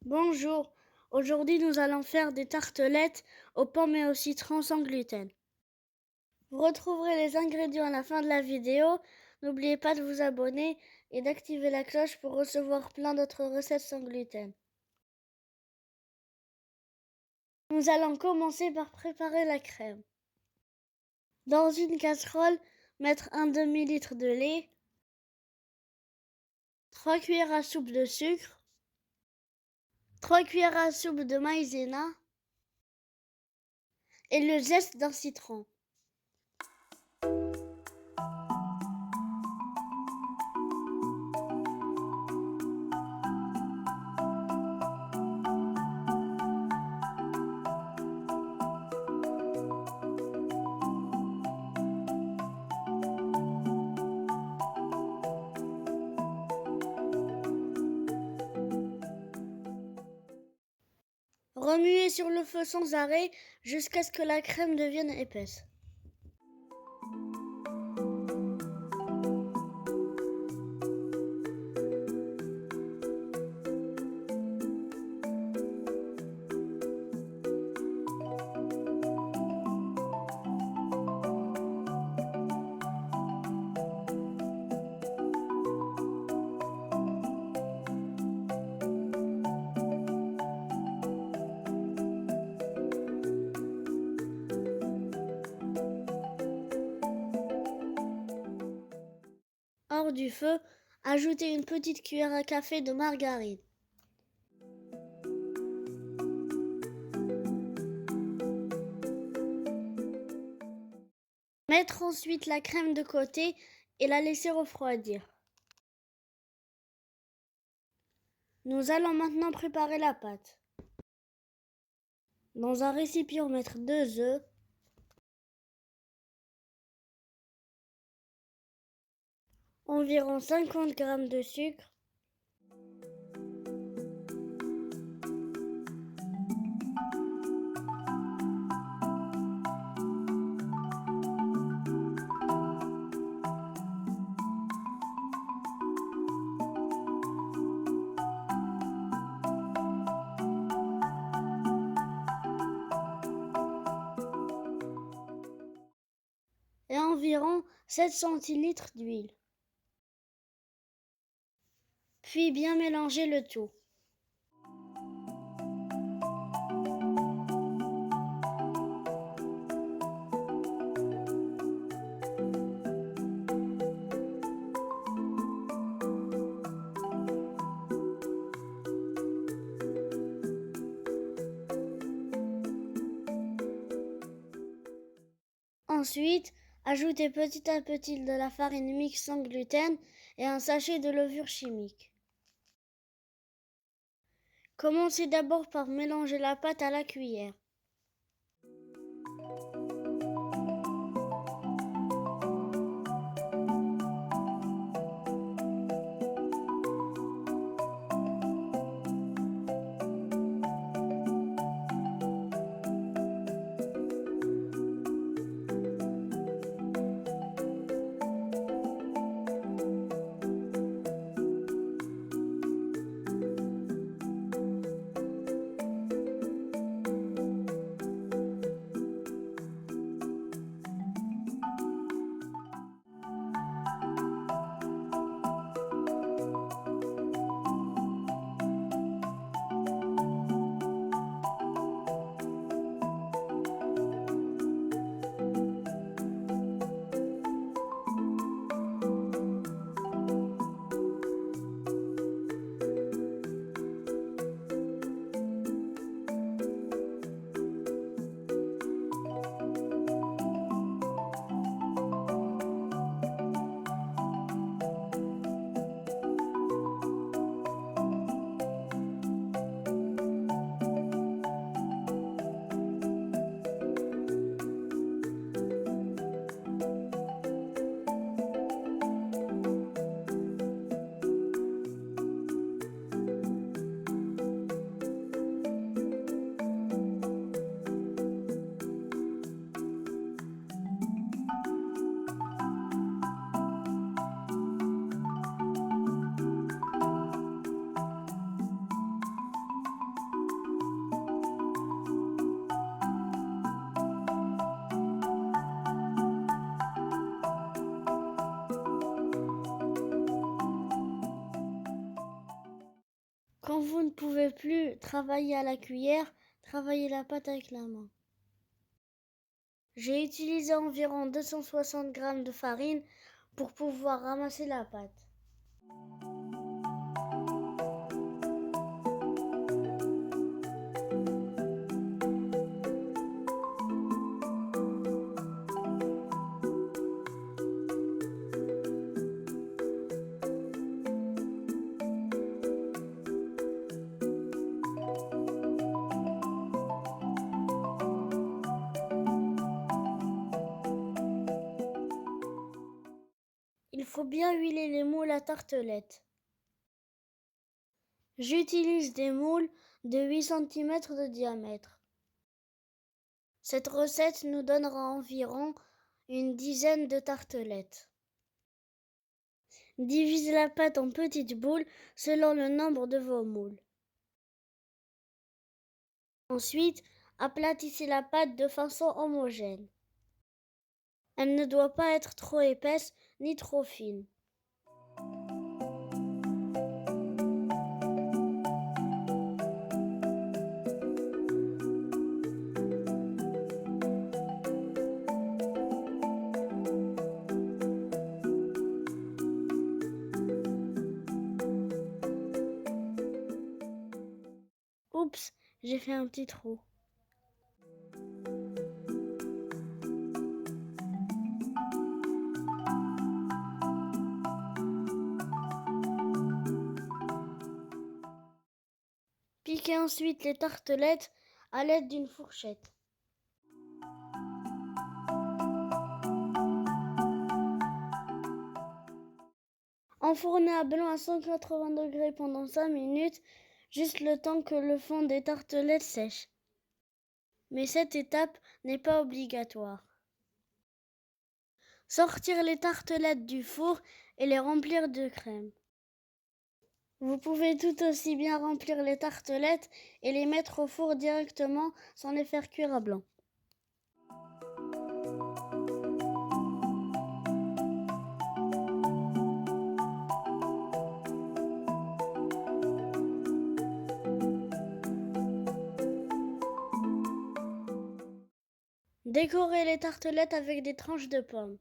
Bonjour, aujourd'hui nous allons faire des tartelettes aux pommes et au citron sans gluten. Vous retrouverez les ingrédients à la fin de la vidéo. N'oubliez pas de vous abonner et d'activer la cloche pour recevoir plein d'autres recettes sans gluten. Nous allons commencer par préparer la crème. Dans une casserole, mettre un demi-litre de lait, 3 cuillères à soupe de sucre, 3 cuillères à soupe de maïzena et le zeste d'un citron. Remuez sur le feu sans arrêt jusqu'à ce que la crème devienne épaisse. Hors du feu, ajoutez une petite cuillère à café de margarine. Mettre ensuite la crème de côté et la laisser refroidir. Nous allons maintenant préparer la pâte. Dans un récipient, mettre 2 œufs, environ 50 g de sucre, et environ 7 centilitres d'huile. Puis bien mélanger le tout. Ensuite, ajoutez petit à petit de la farine mixte sans gluten et un sachet de levure chimique. Commencez d'abord par mélanger la pâte à la cuillère. ne plus travailler à la cuillère, travailler la pâte avec la main. J'ai utilisé environ 260 g de farine pour pouvoir ramasser la pâte. Il faut bien huiler les moules à tartelettes. J'utilise des moules de 8 cm de diamètre. Cette recette nous donnera environ une dizaine de tartelettes. Divisez la pâte en petites boules selon le nombre de vos moules. Ensuite, aplatissez la pâte de façon homogène. Elle ne doit pas être trop épaisse ni trop fine. Oups, j'ai fait un petit trou. Piquez ensuite les tartelettes à l'aide d'une fourchette. Enfournez à blanc à 180 degrés pendant 5 minutes, juste le temps que le fond des tartelettes sèche. Mais cette étape n'est pas obligatoire. Sortir les tartelettes du four et les remplir de crème. Vous pouvez tout aussi bien remplir les tartelettes et les mettre au four directement sans les faire cuire à blanc. Décorez les tartelettes avec des tranches de pommes.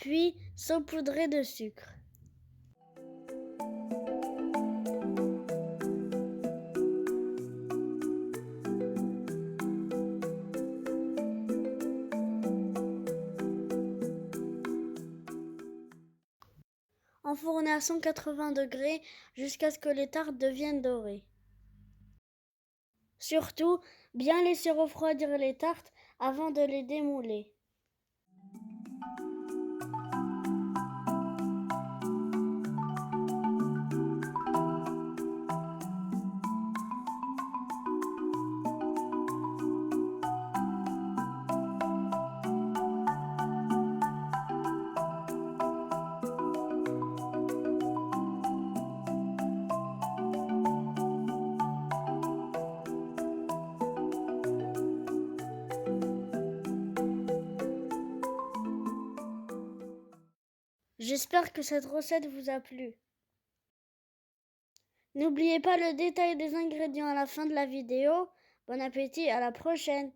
Puis saupoudrez de sucre. Enfournez à 180 degrés jusqu'à ce que les tartes deviennent dorées. Surtout, bien laisser refroidir les tartes avant de les démouler. J'espère que cette recette vous a plu. N'oubliez pas le détail des ingrédients à la fin de la vidéo. Bon appétit, à la prochaine!